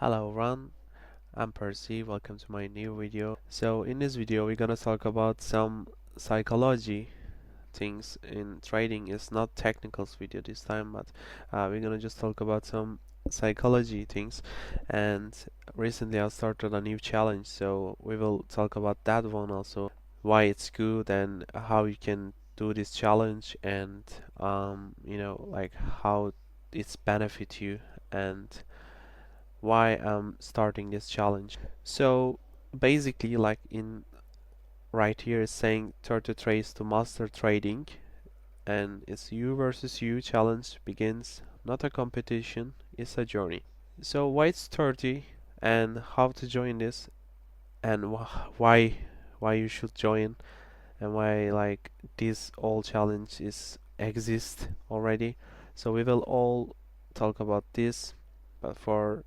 Hello Ron, I'm Percy, welcome to my new video. So in this video we're gonna talk about some psychology things in trading. It's not technicals video this time, but we're gonna just talk about some psychology things. And recently I started a new challenge, so we will talk about that one also, why it's good and how you can do this challenge, and like how it's benefit you, and why I'm starting this challenge. So basically, like in right here is saying 30 trades to master trading, and it's you versus you challenge begins, not a competition, it's a journey. So why it's 30 and how to join this, and why you should join, and why like this all challenge is exist already. So we will all talk about this, but for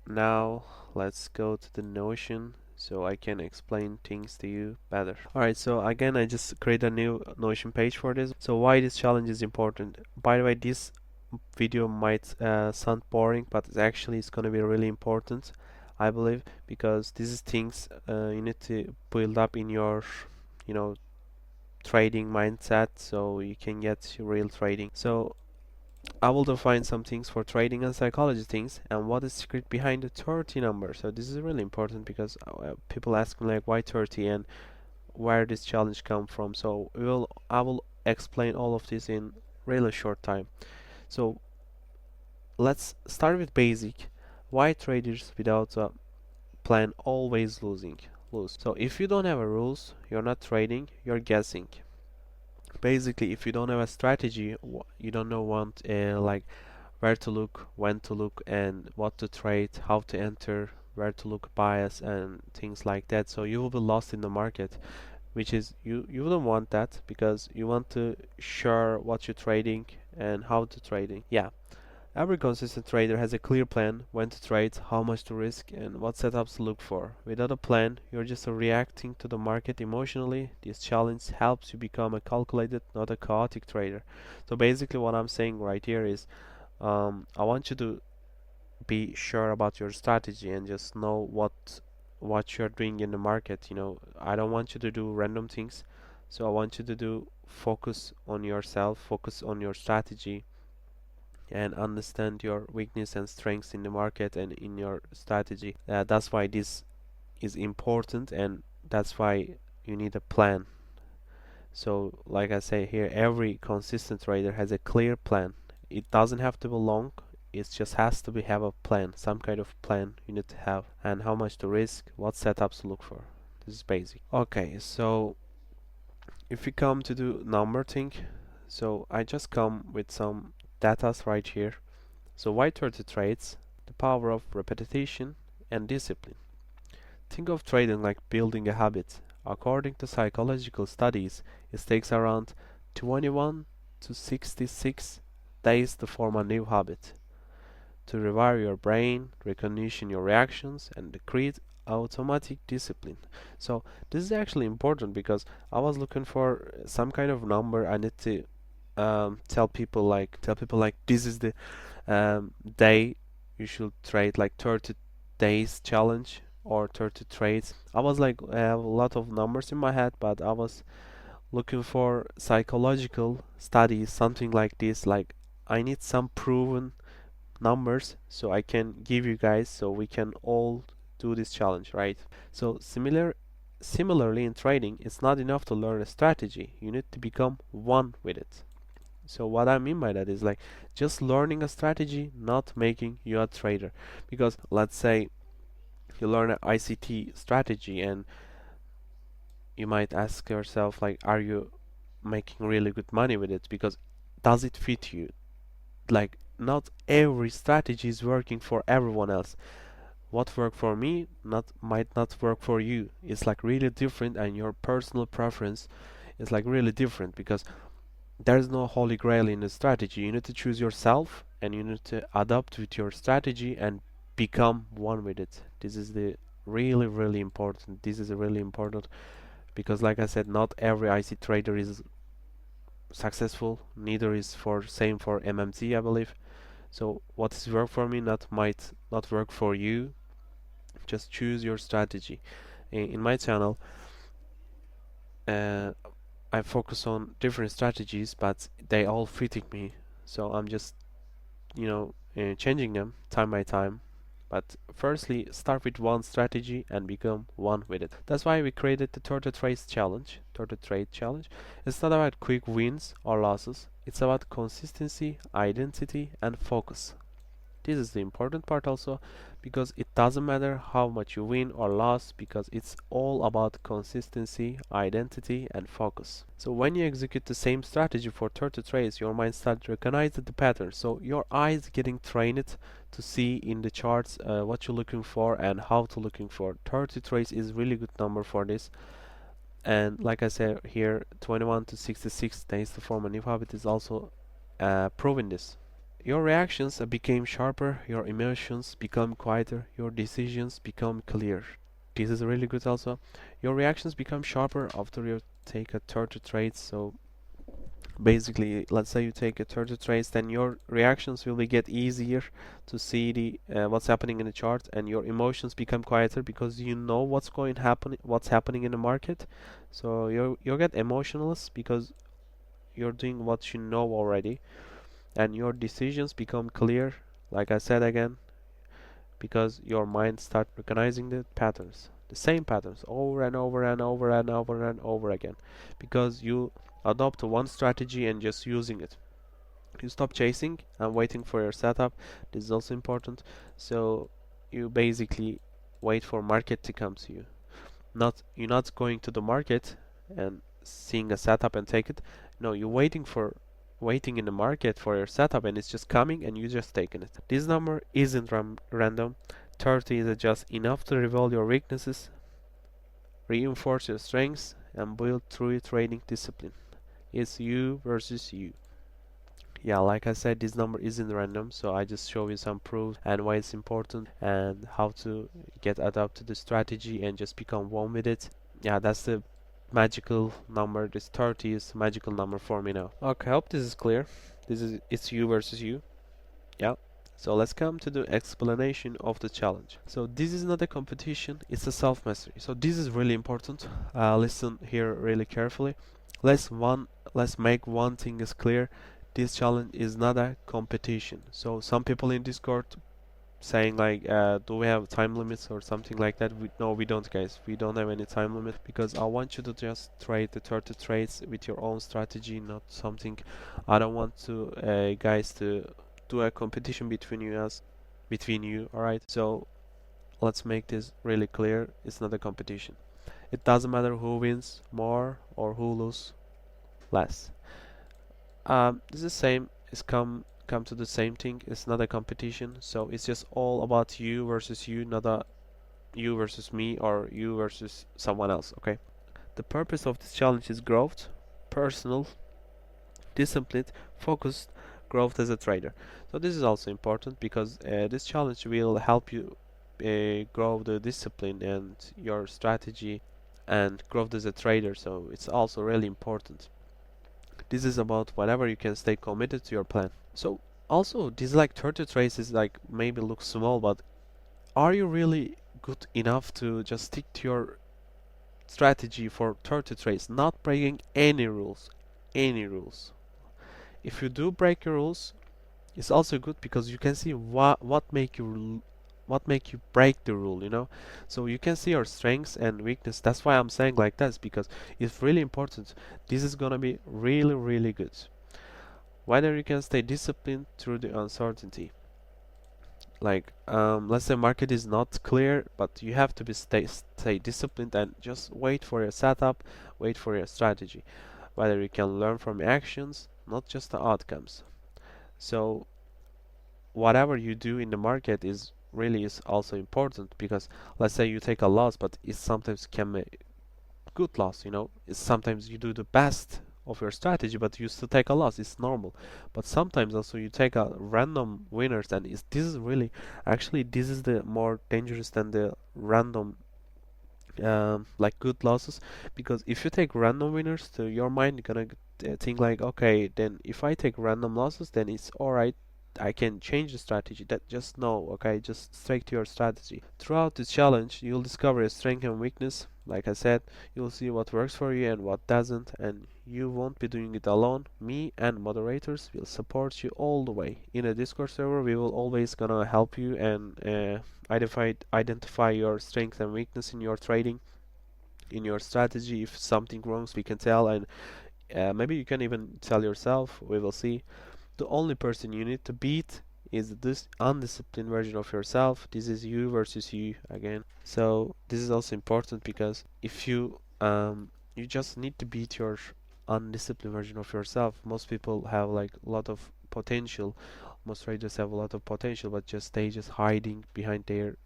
now, let's go to the Notion so I can explain things to you better. Alright, so again, I just create a new Notion page for this. So why this challenge is important. By the way, this video might sound boring, but it's gonna be really important, I believe, because this is things you need to build up in your, you know, trading mindset so you can get real trading. So I will define some things for trading and psychology things, and what is secret behind the 30 number. So this is really important because people ask me like why 30 and where this challenge come from. So I will explain all of this in really short time. So let's start with basic. Why traders without a plan always lose? So if you don't have a rules, you're not trading, you're guessing. Basically, if you don't have a strategy, you don't know like where to look, when to look, and what to trade, how to enter, where to look bias and things like that. So you will be lost in the market, which is you wouldn't want that, because you want to sure what you're trading and how to trading. Yeah, every consistent trader has a clear plan when to trade, how much to risk, and what setups to look for. Without a plan, you're just reacting to the market emotionally. This challenge helps you become a calculated, not a chaotic trader. So basically, what I'm saying right here is, I want you to be sure about your strategy and just know what you're doing in the market. I don't want you to do random things. So I want you to do focus on yourself, focus on your strategy, and understand your weakness and strengths in the market and in your strategy. That's why this is important, and that's why you need a plan. So like I say here, every consistent trader has a clear plan. It doesn't have to be long, it just has to have a plan, some kind of plan you need to have, and how much to risk, what setups to look for. This is basic. Okay, so if we come to do number thing, so I just come with some datas right here. So why 30 trades? The power of repetition and discipline. Think of trading like building a habit. According to psychological studies, it takes around 21 to 66 days to form a new habit, to rewire your brain, recondition your reactions, and create automatic discipline. So this is actually important, because I was looking for some kind of number. I need to tell people like this is the day you should trade, like 30 days challenge or 30 trades. I was like, I have a lot of numbers in my head, but I was looking for psychological studies, something like this. Like, I need some proven numbers so I can give you guys, so we can all do this challenge, right? So similarly in trading, it's not enough to learn a strategy. You need to become one with it. So what I mean by that is like just learning a strategy, not making you a trader. Because let's say you learn an ICT strategy, and you might ask yourself like, are you making really good money with it? Because does it fit you? Like, not every strategy is working for everyone else. What worked for me might not work for you. It's like really different, and your personal preference is like really different, because there's no holy grail in a strategy. You need to choose yourself, and you need to adapt with your strategy and become one with it. This is the really important. This is really important, because like I said, not every IC trader is successful. Neither is for same for MMT, I believe. So what is work for me not might not work for you. Just choose your strategy. In my channel, uh, I focus on different strategies, but they all fitting me. So I'm just, changing them time by time. But firstly, start with one strategy and become one with it. That's why we created the Turtle Trade Challenge. Turtle Trade Challenge. It's not about quick wins or losses. It's about consistency, identity, and focus. This is the important part also, because it doesn't matter how much you win or lose, because it's all about consistency, identity, and focus. So when you execute the same strategy for 30 trades, your mind starts to recognize the pattern. So your eyes getting trained to see in the charts what you're looking for and how to looking for. 30 trades is really good number for this. And like I said here, 21 to 66 days to form a new habit is also proving this. Your reactions became sharper, your emotions become quieter, your decisions become clear. This is really good also. Your reactions become sharper after you take a 30 trades. So basically, let's say you take a 30 trades, then your reactions will get easier to see the what's happening in the chart, and your emotions become quieter because you know what's happening in the market. So you get emotionless because you're doing what you know already, and your decisions become clear, like I said again, because your mind starts recognizing the patterns, the same patterns over and over and over and over and over again, because you adopt one strategy and just using it. You stop chasing and waiting for your setup. This is also important. So you basically wait for market to come to you. You're not going to the market and seeing a setup and take it. No, you're waiting in the market for your setup, and it's just coming and you just taking it. This number isn't random. 30 is just enough to reveal your weaknesses, reinforce your strengths, and build true trading discipline. It's you versus you. Yeah, like I said, this number isn't random, so I just show you some proof and why it's important and how to get adapted to the strategy and just become one with it. Yeah, that's the magical number. This 30 is magical number for me now. Okay, hope this is clear. It's you versus you. Yeah. So let's come to the explanation of the challenge. So this is not a competition, it's a self-mastery. So this is really important. Listen here really carefully. Let's make one thing is clear. This challenge is not a competition. So some people in Discord saying like, do we have time limits or something like that? No, we don't, guys. We don't have any time limit, because I want you to just trade the 30 trades with your own strategy, not something. I don't want to guys to do a competition between you. All right, so let's make this really clear. It's not a competition. It doesn't matter who wins more or who loses less. This is the same. It's come to the same thing. It's not a competition, so it's just all about you versus you, not a you versus me or you versus someone else. Okay, the purpose of this challenge is growth, personal, disciplined, focused growth as a trader. So this is also important, because this challenge will help you grow the discipline and your strategy and growth as a trader. So it's also really important. This is about whenever you can stay committed to your plan. So also, these like 30 trades is like maybe look small, but are you really good enough to just stick to your strategy for 30 trades, not breaking any rules? Any rules. If you do break your rules, it's also good, because you can see what make you break the rule, so you can see your strengths and weakness. That's why I'm saying like this, because it's really important. This is gonna be really, really good, whether you can stay disciplined through the uncertainty. Like let's say market is not clear, but you have to stay disciplined and just wait for your setup, wait for your strategy, whether you can learn from actions, not just the outcomes. So whatever you do in the market is also important, because let's say you take a loss, but it sometimes can be good loss. It's sometimes you do the best of your strategy, but you still take a loss. It's normal. But sometimes also you take a random winners, and this is really, actually this is the more dangerous than the random like good losses, because if you take random winners, to your mind, you're gonna think like, okay, then if I take random losses, then it's alright, I can change the strategy. That just know, okay, just stick to your strategy. Throughout this challenge, you'll discover your strength and weakness. Like I said, you'll see what works for you and what doesn't, and you won't be doing it alone. Me and moderators will support you all the way. In a Discord server, we will always gonna help you and identify your strength and weakness in your trading, in your strategy. If something wrong, we can tell, and maybe you can even tell yourself. We will see. The only person you need to beat is this undisciplined version of yourself. This is you versus you again. So this is also important because if you just need to beat your undisciplined version of yourself. Most people have like a lot of potential. Most traders have a lot of potential, but they just hiding behind their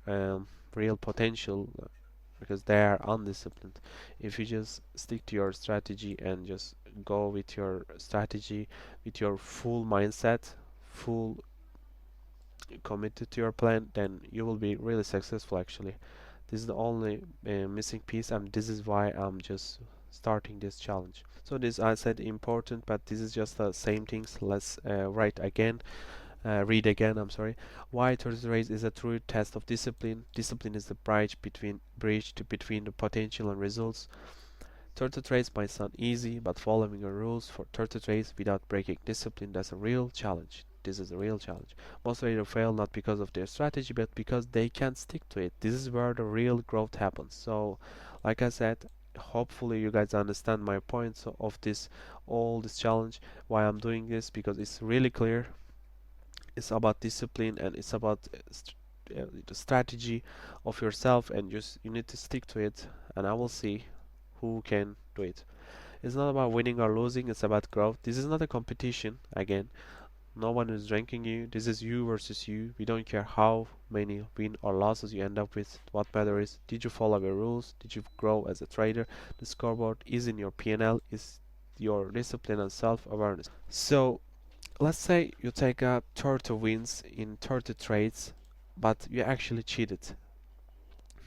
real potential because they are undisciplined. If you just stick to your strategy and just go with your strategy with your full mindset, full committed to your plan, then you will be really successful actually. This is the only missing piece, and this is why I'm just starting this challenge. So this I said important, but this is just the same things. Let's read again, I'm sorry. Why turtle race is a true test of discipline. Discipline is the bridge between the potential and results. Turtle trades might sound easy, but following your rules for turtle trades without breaking discipline, that's a real challenge. This is a real challenge. Most traders fail not because of their strategy, but because they can't stick to it. This is where the real growth happens. So, like I said, hopefully you guys understand my points of all this challenge, why I'm doing this, because it's really clear. It's about discipline and it's about the strategy of yourself, and just you need to stick to it, and I will see who can do it. It's not about winning or losing, it's about growth. This is not a competition. Again, no one is ranking you. This is you versus you. We don't care how many win or losses you end up with. What matters is, did you follow your rules? Did you grow as a trader? The scoreboard is in your P&L, is your discipline and self-awareness. So let's say you take 30 wins in 30 trades, but you actually cheated.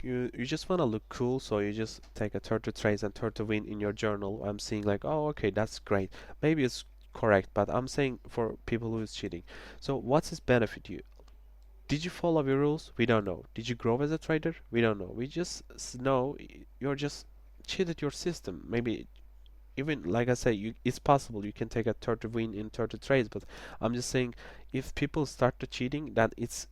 You just want to look cool, so you just take a 30 trades and 30 win in your journal. I'm seeing like, oh, okay, that's great. Maybe it's correct, but I'm saying for people who is cheating. So what's his benefit to you? Did you follow your rules? We don't know. Did you grow as a trader? We don't know. We just know you're just cheated your system. Maybe even like I say, it's possible you can take a 30 win in 30 trades, but I'm just saying if people start to cheating, then it's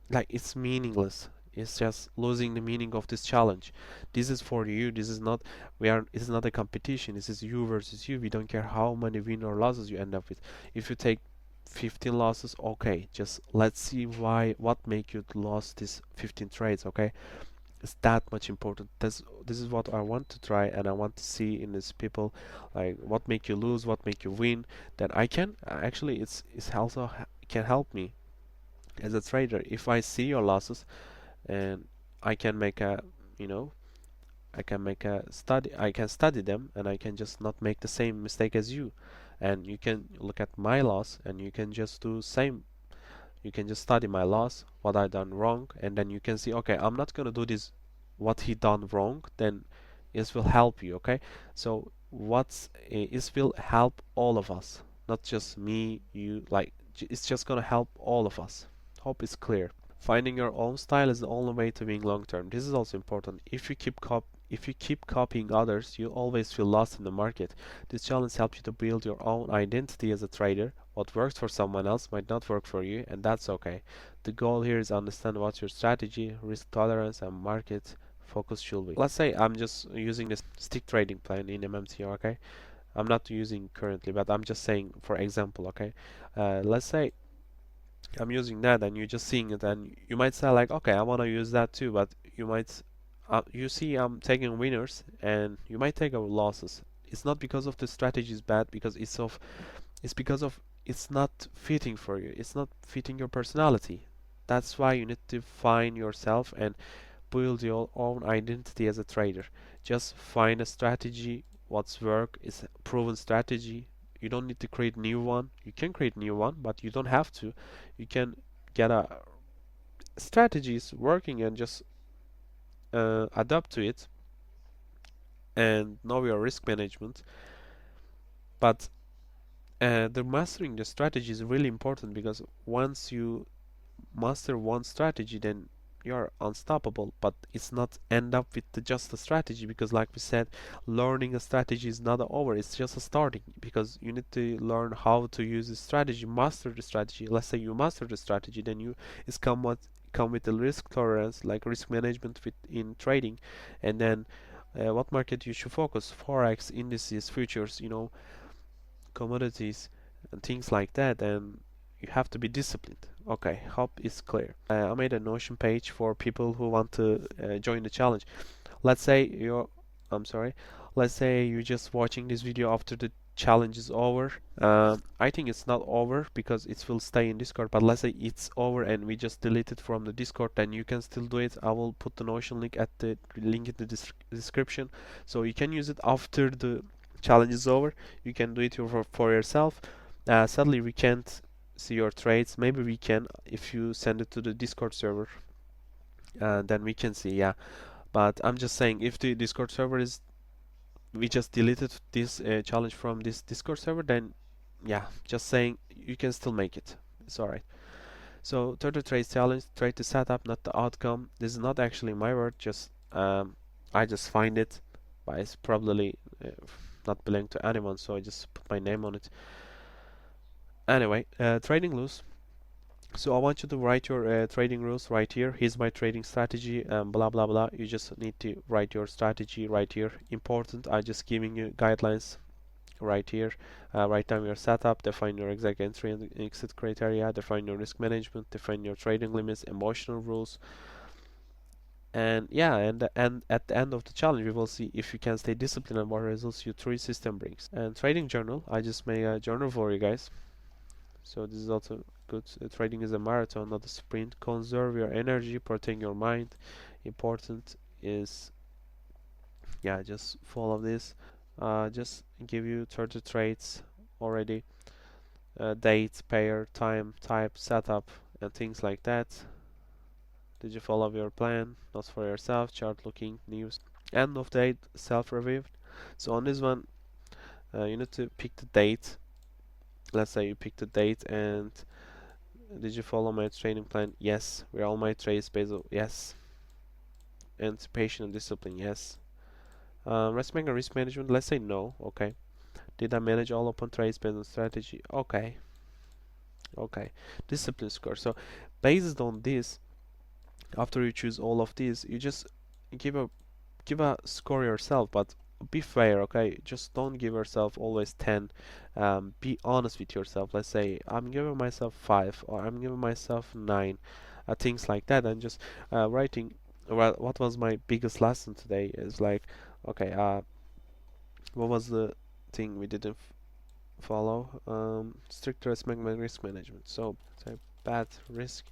like it's meaningless. It's just losing the meaning of this challenge. This is for you. This is not it's not a competition. This is you versus you. We don't care how many win or losses you end up with. If you take 15 losses, okay, just let's see what make you lost these 15 trades, okay? It's that much important. This is what I want to try, and I want to see in these people, like what make you lose, what make you win. Then I can actually it's also can help me as a trader if I see your losses, and I can make a you know I can make a study. I can study them, and I can just not make the same mistake as you. And you can look at my loss, and you can just do same. You can just study my loss, what I done wrong, and then you can see, okay, I'm not gonna do this, what he done wrong. Then this will help you, okay? So this will help all of us, not just me, you. Like it's just gonna help all of us. Hope it's clear. Finding your own style is the only way to win long term. This is also important. If you keep copying others, you always feel lost in the market. This challenge helps you to build your own identity as a trader. What works for someone else might not work for you, and that's okay. The goal here is to understand what your strategy, risk tolerance, and market focus should be. Let's say I'm just using this stick trading plan in MMT, okay? I'm not using currently, but I'm just saying for example, okay? Let's say I'm using that and you're just seeing it, and you might say like, okay, I want to use that too, but you see I'm taking winners and you might take our losses. It's not because of the strategy is bad, because it's because of it's not fitting for you. It's not fitting your personality. That's why you need to find yourself and build your own identity as a trader. Just find a strategy, what's work is a proven strategy. You don't need to create new one. You can create new one, but you don't have to. You can get a strategies working and just adapt to it and know your risk management. But The mastering the strategy is really important, because once you master one strategy, then you're unstoppable. But it's not end up with just a strategy, because like we said, learning a strategy is not over, it's just a starting, because you need to learn how to use the strategy, master the strategy. Let's say you master the strategy, then you it's come with the risk tolerance, like risk management in trading. And then what market you should focus: forex, indices, futures, commodities, and things like that. And you have to be disciplined. Okay, hope it's clear. I made a Notion page for people who want to join the challenge. Let's say you're, I'm sorry, let's say you're just watching this video after the challenge is over. I think it's not over because it will stay in Discord, but let's say it's over and we just delete it from the Discord, then you can still do it. I will put the Notion link at the link in the description, so you can use it after the challenge is over. You can do it for yourself. Sadly, we can't see your trades. Maybe we can if you send it to the Discord server. Then we can see, yeah. But I'm just saying, if the Discord server is, we just deleted this challenge from this Discord server, then yeah, just saying, you can still make it. It's alright. So, turtle trade challenge, trade the setup, not the outcome. This is not actually my word, just I just find it, but it's probably not belong to anyone, so I just put my name on it. Anyway, trading loose. So I want you to write your trading rules right here. Here's my trading strategy, blah blah blah. You just need to write your strategy right here. Important, I just giving you guidelines right here. Write down your setup, define your exact entry and exit criteria, define your risk management, define your trading limits, emotional rules. And yeah, and at the end of the challenge, we will see if you can stay disciplined and what results your trade system brings. And trading journal, I just made a journal for you guys. So this is also good. Trading is a marathon, not a sprint. Conserve your energy, protect your mind. Important is, yeah, just follow this. Just give you 30 trades already. Date, pair, time, type, setup, and things like that. Did you follow your plan? Not for yourself. Chart looking, news. End of date, self-review. So on this one, you need to pick the date. Let's say you pick the date and did you follow my training plan? Yes. Were all my trades based on? Yes. Anticipation and discipline? Yes. Risk management? Let's say no. Okay. Did I manage all open trades based on strategy? Okay. Okay. Discipline score. So based on this, after you choose all of these, you just give a score yourself, but be fair, okay? Just don't give yourself always 10. Be honest with yourself. Let's say I'm giving myself 5 or I'm giving myself 9, things like that, and just writing. Well, what was my biggest lesson today is like, okay, what was the thing we didn't follow? Strict risk management. So say bad risk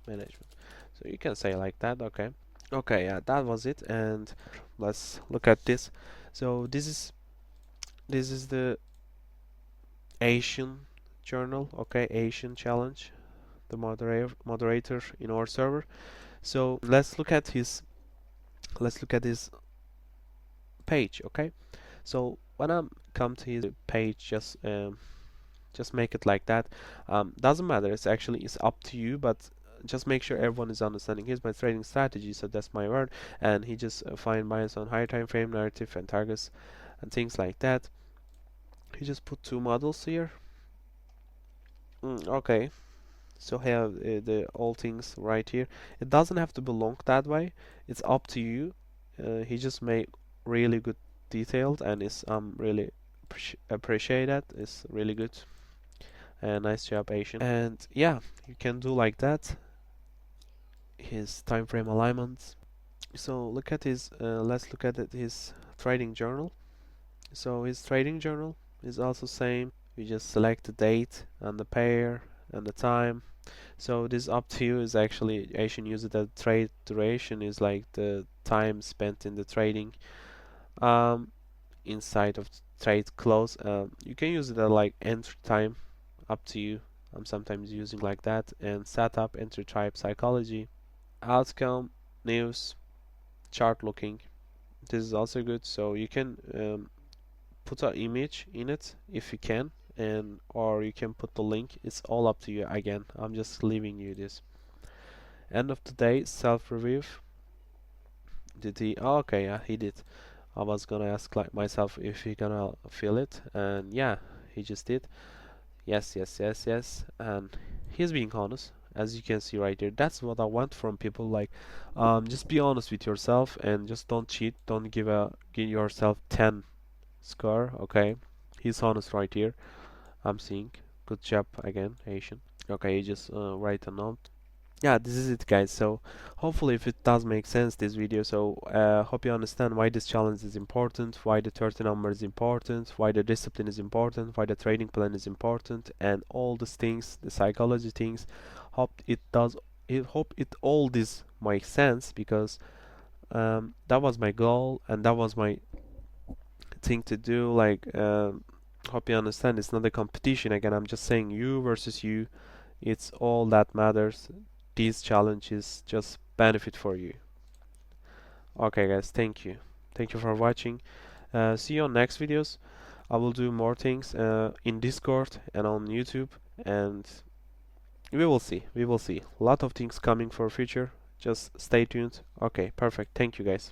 management. So you can say like that, okay? Okay, yeah, that was it. And let's look at this. So this is the Asian journal, okay? Asian challenge, the moderator in our server. So let's look at his page, okay? So when I come to his page, just make it like that. Doesn't matter, it's up to you, but just make sure everyone is understanding. Here's my trading strategy, so that's my word. And he just find bias on higher time frame, narrative, and targets, and things like that. He just put 2 models here. Okay, so have the all things right here. It doesn't have to belong that way. It's up to you. He just made really good detailed, and it's really appreciate that. It's really good. Nice job, Asian. And yeah, you can do like that. His time frame alignments. So look at his. Let's look at his trading journal. So his trading journal is also same. You just select the date and the pair and the time. So this up to you. Is actually Asian use it as trade duration is like the time spent in the trading. Inside of trade close. You can use it as like entry time. Up to you. I'm sometimes using like that. And setup, entry type, psychology, outcome, news, chart looking. This is also good. So you can put an image in it if you can. and or you can put the link. It's all up to you. Again, I'm just leaving you this. End of the day, self-review. Did he? Oh, okay, yeah, he did. I was gonna ask like myself if he gonna fill it, and yeah, he just did. Yes, yes, yes, yes, and he's being honest, as you can see right here. That's what I want from people. Like, just be honest with yourself and just don't cheat. Don't give yourself 10 score. Okay, he's honest right here. I'm seeing. Good job again, Asian. Okay, you just write a note. Yeah, this is it, guys. So hopefully if it does make sense, this video, so hope you understand why this challenge is important, why the 30 number is important, why the discipline is important, why the training plan is important, and all these things, the psychology things. Hope it all this makes sense, because that was my goal and that was my thing to do. Like, hope you understand, it's not a competition. Again, I'm just saying you versus you. It's all that matters. These challenges just benefit for you. Okay, guys, thank you for watching. See you on next videos. I will do more things in Discord and on YouTube, and we will see a lot of things coming for future. Just stay tuned. Okay, perfect. Thank you, guys.